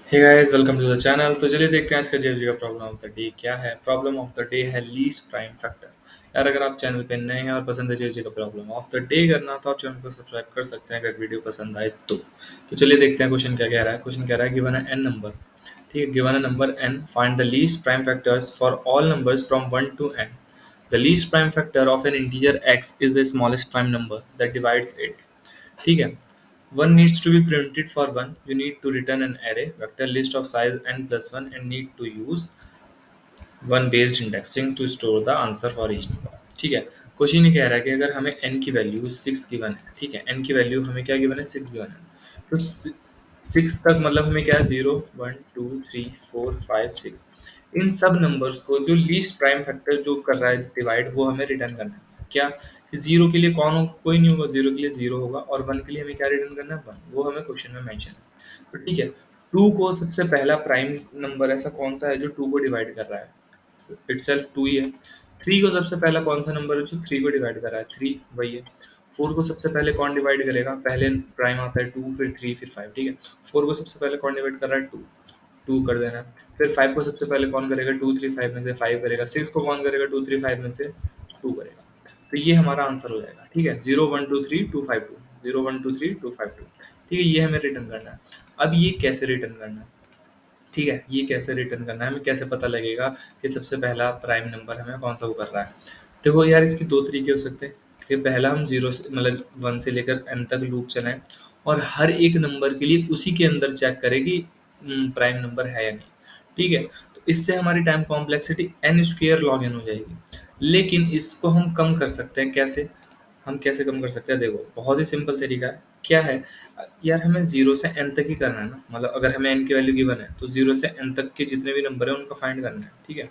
Hey guys, welcome to the channel. तो चलिए देखते हैं आज का जेएफजी का प्रॉब्लम ऑफ द डे क्या है। प्रॉब्लम ऑफ द डे है लीस्ट प्राइम फैक्टर। यार, अगर आप चैनल पे नए हैं और पसंद है जेएफजी का प्रॉब्लम ऑफ द डे करना, तो आप चैनल को सब्सक्राइब कर सकते हैं अगर वीडियो पसंद आए तो चलिए देखते हैं क्वेश्चन क्या कह रहा है। क्वेश्चन कह रहा है गिवन है एन नंबर। ठीक है, गिवन है number N, find the least prime factors for all numbers from 1 to n। The least prime factor of an integer x is the smallest prime number that divides it. ठीक है, one needs to be printed for one. You need to return an array vector list of size n plus one and need to use one based indexing to store the answer for each number। ठीक है, question ये कह रहा है कि अगर हमें n की वैल्यू 6 गिवन है। ठीक है, n की वैल्यू हमें क्या गिवन है, 6 गिवन है। तो 6 तक मतलब हमें क्या है, 0 1 2 3 4 5 6, इन सब नंबर्स को जो लीस्ट प्राइम फैक्टर जो कर रहा है डिवाइड, वो हमें रिटर्न करना है। क्या, जीरो के लिए कौन हो, कोई नहीं होगा, जीरो के लिए जीरो होगा, और वन के लिए हमें क्या रिटर्न करना है, वन। वो हमें क्वेश्चन में मेंशन है। तो ठीक है, टू को सबसे पहला प्राइम नंबर ऐसा कौन सा है जो टू को डिवाइड कर रहा है, इटसेल्फ टू ही है। थ्री को सबसे पहला कौन सा नंबर है जो थ्री को डिवाइड कर रहा है, थ्री, वही है। फोर को सबसे पहले कौन डिवाइड करेगा, पहले प्राइम आता है टू, फिर थ्री, फिर फाइव। ठीक है, फोर को सबसे पहले कौन डिवाइड कर रहा है, टू, टू कर देना। फिर फाइव को सबसे पहले कौन करेगा, टू थ्री फाइव में से फाइव करेगा। सिक्स को कौन करेगा, टू थ्री फाइव में से टू करेगा। तो ये हमारा आंसर हो जाएगा। ठीक है, zero one two three two five two, zero one two three two five two. ठीक है, ये हमें रिटर्न करना है। अब ये कैसे रिटर्न करना है, ठीक है, ये कैसे रिटर्न करना है, हमें कैसे पता लगेगा कि सबसे पहला प्राइम नंबर हमें कौन सा वो कर रहा है। देखो यार, इसके दो तरीके हो सकते हैं कि पहला हम जीरो से मतलब वन से लेकर एन तक लूप चलाएं और हर एक नंबर के लिए उसी के अंदर चेक करें कि प्राइम नंबर है या नहीं। ठीक है, तो इससे हमारी time complexity N square log N हो जाएगी। लेकिन इसको हम कम कर सकते हैं कैसे, हम कैसे कम कर सकते हैं, देखो बहुत ही सिंपल तरीका है। क्या है यार, हमें जीरो से एन तक ही करना है ना, मतलब अगर हमें एन की वैल्यू गिवन है तो जीरो से एन तक के जितने भी नंबर है उनका फाइंड करना है। ठीक है,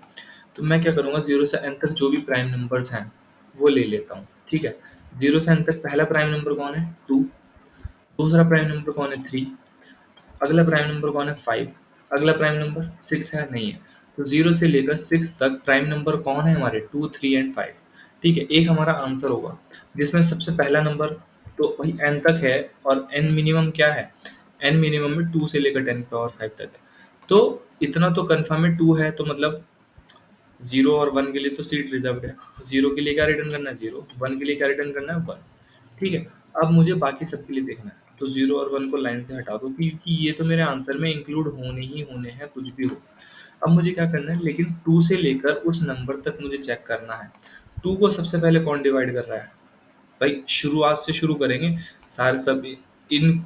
तो मैं क्या करूँगा, जीरो से एन तक जो भी प्राइम नंबर्स हैं वो ले लेता हूँ। ठीक है, जीरो से एन तक पहला प्राइम नंबर कौन है, टू। दूसरा प्राइम नंबर कौन है, थ्री। अगला प्राइम नंबर कौन है, फाइव। अगला प्राइम नंबर सिक्स है, नहीं है। तो जीरो से लेकर सिक्स तक प्राइम नंबर कौन है हमारे, टू थ्री एंड फाइव। ठीक है, एक हमारा आंसर होगा जिसमें सबसे पहला नंबर तो वही एन तक है, और एन मिनिमम क्या है, एन मिनिमम में टू से लेकर टेन पावर फाइव तक है। तो इतना तो कन्फर्म है, टू है, तो मतलब जीरो और वन के लिए तो सीट रिजर्व है। जीरो के लिए क्या रिटर्न करना है, जीरो। वन के लिए क्या रिटर्न करना है, वन। ठीक है, अब मुझे बाकी सबके लिए देखना है, तो जीरो और वन को लाइन से हटा दो क्योंकि ये तो मेरे आंसर में इंक्लूड होने ही होने हैं, कुछ भी हो। अब मुझे क्या करना है, लेकिन टू से लेकर उस नंबर तक मुझे चेक करना है, टू को सबसे पहले कौन डिवाइड कर रहा है। भाई शुरुआत से शुरू करेंगे, सारे सब इन,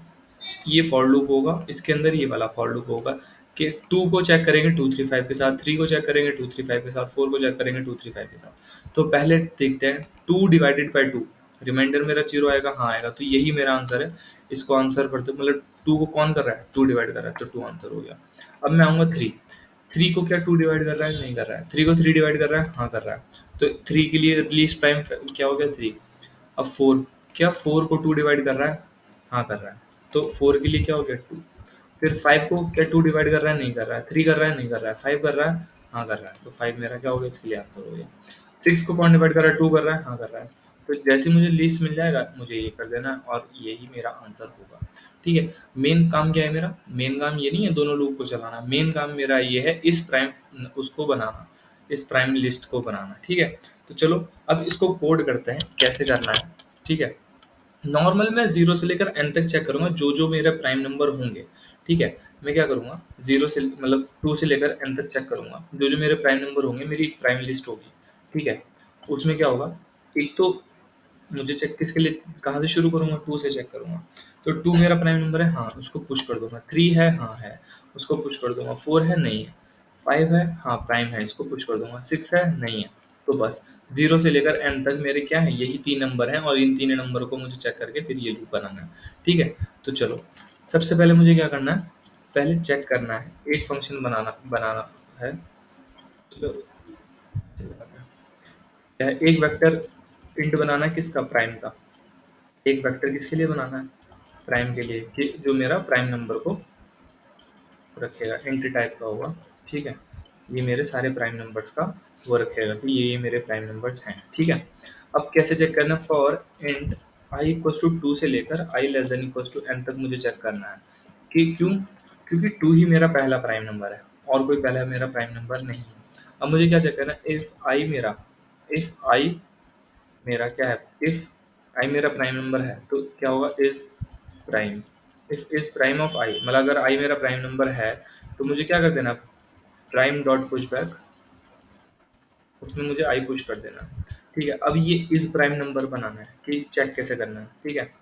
ये फॉर लूप होगा, इसके अंदर ये वाला फॉर लूप होगा कि टू को चेक करेंगे टू थ्री फाइव के साथ, थ्री को चेक करेंगे टू थ्री फाइव के साथ, फोर को चेक करेंगे टू थ्री फाइव के साथ। तो पहले देखते हैं, two divided by two, remainder मेरा जीरो आएगा, हाँ आएगा, तो यही मेरा आंसर है। इसको आंसर करते मतलब टू को कौन कर रहा है, टू डिवाइड कर रहा है, तो टू आंसर हो गया। अब मैं आऊँगा थ्री, थ्री को क्या टू डिवाइड कर रहा है, नहीं कर रहा है। थ्री को थ्री डिवाइड कर रहा है, हाँ कर रहा है। तो थ्री के लिए लीस्ट प्राइम क्या हो गया, थ्री। अब फोर, क्या फोर को टू डिवाइड कर रहा है, हाँ कर रहा है। तो फोर के लिए क्या हो गया, टू। फिर फाइव को क्या टू डिवाइड कर रहा है, नहीं कर रहा है। थ्री कर रहा है, नहीं कर रहा है। फाइव कर रहा है, हाँ कर रहा है। तो फाइव मेरा क्या हो गया, इसके लिए आंसर हो गया। सिक्स को कौन डिवाइड कर रहा है, टू कर रहा है, हाँ कर रहा है। तो जैसे मुझे लिस्ट मिल जाएगा मुझे ये कर देना है और यही मेरा आंसर होगा। ठीक है, मेन काम क्या है मेरा, मेन काम ये नहीं है दोनों लूप को चलाना, मेन काम मेरा ये है इस प्राइम उसको बनाना, इस प्राइम लिस्ट को बनाना। ठीक है, तो चलो अब इसको कोड करते हैं कैसे करना है। ठीक है, नॉर्मल मैं जीरो से लेकर एन तक चेक करूंगा जो जो मेरे प्राइम नंबर होंगे। ठीक है, मैं क्या करूंगा, जीरो से मतलब टू से लेकर एन तक चेक करूंगा, जो जो मेरे प्राइम नंबर होंगे, मेरी एक प्राइम लिस्ट होगी। ठीक है, उसमें क्या होगा, एक तो मुझे चेक किसके लिए, कहाँ से शुरू करूंगा, टू से चेक करूंगा। तो टू मेरा प्राइम नंबर है, हाँ उसको पुश कर दूंगा। थ्री है, हाँ है, उसको पुश कर दूंगा। फोर है, नहीं है। फाइव है, हाँ प्राइम है, इसको पुश कर दूंगा। सिक्स है, नहीं है। तो बस जीरो से लेकर एन तक मेरे क्या है, यही तीन नंबर हैं, और इन तीन नंबर को मुझे चेक करके फिर ये लूप बनाना है। ठीक है, तो चलो सबसे पहले मुझे क्या करना है, पहले चेक करना है, एक फंक्शन बनाना बनाना है। चलो, क्या है, एक वेक्टर इंट बनाना है, किसका, प्राइम का। एक वेक्टर किसके लिए बनाना है, प्राइम के लिए, कि जो मेरा प्राइम नंबर को रखेगा, इंट टाइप का होगा। ठीक है, ये मेरे सारे प्राइम नंबर्स का वो रखेगा कि ये मेरे प्राइम नंबर्स हैं। ठीक है, अब कैसे चेक करना, for int i equal to two से लेकर i less than equal to n तक मुझे चेक करना है कि क्यों, क्योंकि 2 ही मेरा पहला प्राइम नंबर है और कोई पहला मेरा प्राइम नंबर नहीं है। अब मुझे क्या चेक करना है, इफ आई मेरा क्या है, इफ आई मेरा प्राइम नंबर है तो क्या होगा, is prime, if is prime of i, मतलब अगर आई मेरा प्राइम नंबर है तो मुझे क्या कर देना, प्राइम डॉट पुश बैक, उसमें मुझे आई पुश कर देना। ठीक है, अब ये इज प्राइम नंबर बनाना है कि चेक कैसे करना है। ठीक है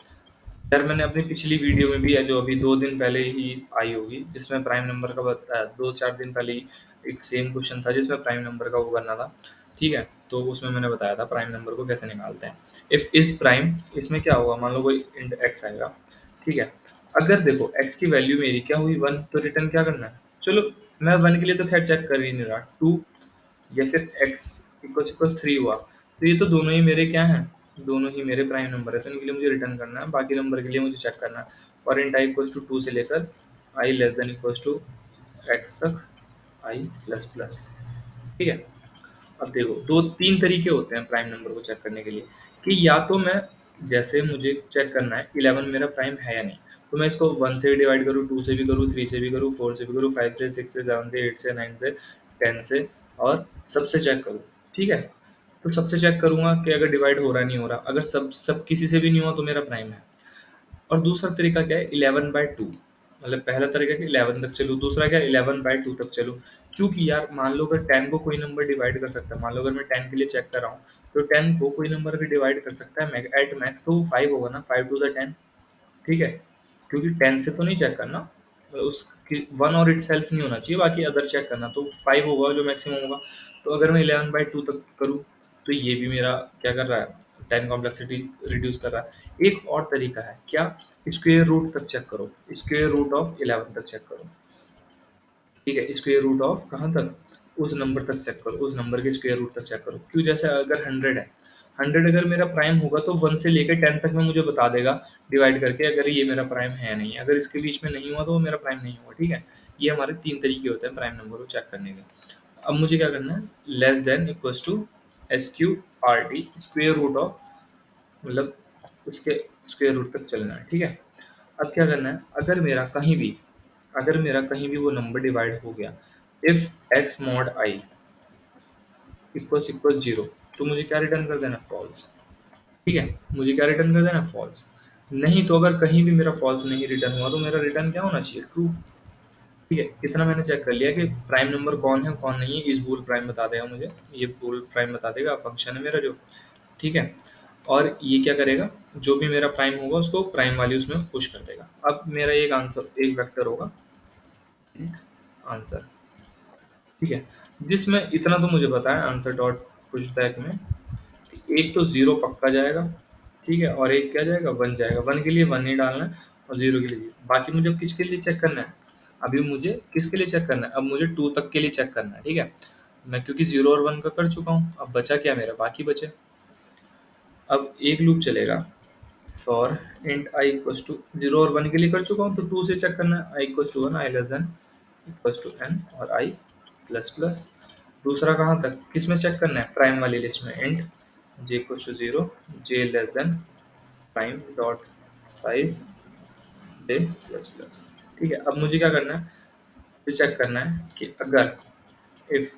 यार, मैंने अपनी पिछली वीडियो में भी है जो अभी 2 दिन पहले ही आई होगी, जिसमें प्राइम नंबर का बताया, 2-4 दिन पहले ही एक सेम क्वेश्चन था जिसमें प्राइम नंबर का वो करना था। ठीक है, तो उसमें मैंने बताया था प्राइम नंबर को कैसे निकालते हैं। इफ इज प्राइम, इसमें क्या होगा, मान लो कोई इंट एक्स आएगा। ठीक है, अगर देखो एक्स की वैल्यू मेरी क्या हुई 1, तो रिटर्न क्या करना है, चलो मैं 1 के लिए तो खैर चेक कर ही नहीं रहा, 2 या फिर एक्स इक्वल्स इक्वल्स 3 हुआ, तो ये तो दोनों ही मेरे क्या हैं, दोनों ही मेरे प्राइम नंबर है, तो इनके लिए मुझे रिटर्न करना है, बाकी नंबर के लिए मुझे चेक करना है। और इन टाइप इक्वल्स टू 2 से लेकर i less than equals to x तक आई प्लस प्लस। ठीक है, अब देखो 2-3 तरीके होते हैं प्राइम नंबर को चेक करने के लिए, कि या तो मैं, जैसे मुझे चेक करना है 11 मेरा प्राइम है या नहीं, तो मैं इसको 1 से भी डिवाइड करूँ, 2 से भी करूँ, 3 से भी करूँ, 4 से भी करूँ, 5 से, 6 से, 7 से, 8 से, 9 से, 10 से, और सबसे चेक करूँ। ठीक है, तो सबसे चेक करूंगा कि अगर डिवाइड हो रहा नहीं हो रहा, अगर सब सब किसी से भी नहीं हुआ तो मेरा प्राइम है। और दूसरा तरीका क्या है, 11/2, मतलब पहला तरीका कि 11 तक चलूँ, दूसरा क्या, 11/2 तक चलूँ। क्योंकि यार मान लो अगर 10 को कोई नंबर डिवाइड कर सकता है, मान लो अगर मैं 10 के लिए चेक कर रहा हूँ, तो 10 को कोई नंबर अगर डिवाइड कर सकता है एट मैक्स, तो वो 5 होगा ना, 5 2 10। ठीक है, क्योंकि 10 से तो नहीं चेक करना, उसकी 1 और इट सेल्फ नहीं होना चाहिए, बाकी अदर चेक करना, तो 5 होगा जो मैक्सिमम होगा। तो अगर मैं 11/2 तक करूँ, तो ये भी मेरा क्या कर रहा है, 10 कॉम्प्लेक्सिटी रिड्यूस कर रहा है। एक और तरीका है क्या, स्क्वेयर रूट तक चेक करो, स्क्वेयर रूट ऑफ 11 तक चेक करो। ठीक है, स्क्वेयर रूट ऑफ कहाँ तक, उस नंबर तक चेक करो, उस नंबर के स्क्वेयर रूट तक चेक करो। क्यों, जैसे अगर 100 है, 100 अगर मेरा प्राइम होगा तो 1 से लेकर 10 तक में मुझे बता देगा डिवाइड करके, अगर ये मेरा प्राइम है नहीं, अगर इसके बीच में नहीं हुआ तो वो मेरा प्राइम नहीं हुआ। ठीक है, ये हमारे 3 तरीके होते हैं प्राइम नंबर को चेक करने के। अब मुझे क्या करना है, less than equals to SQRT, square root of, मतलब उसके स्क्वेयर रूट तक चलना है। ठीक है, अब क्या करना है, अगर मेरा कहीं भी वो नंबर डिवाइड हो गया, if x mod I equals equals 0, तो मुझे क्या रिटर्न कर देना, फॉल्स। ठीक है, मुझे क्या रिटर्न कर देना, फॉल्स। नहीं तो अगर कहीं भी मेरा फॉल्स नहीं रिटर्न हुआ तो मेरा रिटर्न क्या होना चाहिए, ट्रू। ठीक है, इतना मैंने चेक कर लिया कि प्राइम नंबर कौन है कौन नहीं है, इस बूल प्राइम बता देगा मुझे, ये बूल प्राइम बता देगा, फंक्शन है मेरा जो। ठीक है, और ये क्या करेगा, जो भी मेरा प्राइम होगा उसको प्राइम वाली उसमें पुश कर देगा। अब मेरा एक आंसर, एक वेक्टर होगा आंसर। ठीक है, जिसमें इतना तो मुझे पता है आंसर डॉट पुश बैक में, एक तो 0 पक्का जाएगा। ठीक है, और एक क्या जाएगा, 1 जाएगा, 1 के लिए 1 ही डालना है और 0 के लिए 0। बाकी मुझे अब किसके लिए चेक करना है, अभी मुझे किसके लिए चेक करना है, अब मुझे 2 तक के लिए चेक करना है। ठीक है, मैं क्योंकि 0 और 1 का कर चुका हूँ, अब बचा क्या मेरा, बाकी बचे। अब एक लूप चलेगा for int I equals to 0 और 1 के लिए कर चुका हूँ, तो 2 से चेक करना है, i equals to 1, i less than equals to n, और आई प्लस प्लस। दूसरा कहाँ तक, किस में चेक करना है, प्राइम वाली लिस्ट में, int j equals to 0, j less than prime dot size j plus plus. ठीक है, अब मुझे क्या करना है, मुझे चेक करना है कि अगर if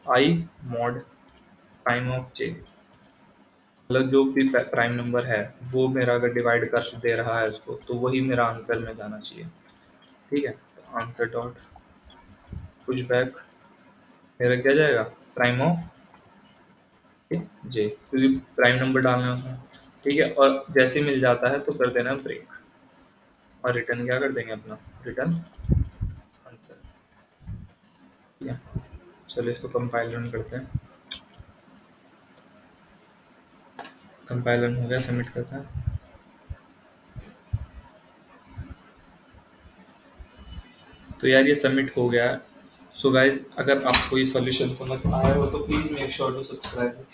I mod prime of j, मतलब जो भी प्राइम नंबर है वो मेरा अगर डिवाइड कर दे रहा है उसको, तो वही मेरा आंसर में जाना चाहिए। ठीक है, तो आंसर डॉट पुश बैक मेरा क्या जाएगा, प्राइम ऑफ जे, क्योंकि प्राइम नंबर डालना है उसमें। ठीक है, और जैसे ही मिल जाता है तो कर देना ब्रेक, और रिटर्न क्या कर देंगे अपना, रिटर्न आंसर। ठीक है, चलो इसको कंपाइल रन करते हैं, कंपाइल रन हो गया, सबमिट करते हैं। तो यार ये सबमिट हो गया। सो गाइज, अगर आपको ये सॉल्यूशन समझ आया हो तो please make sure to subscribe.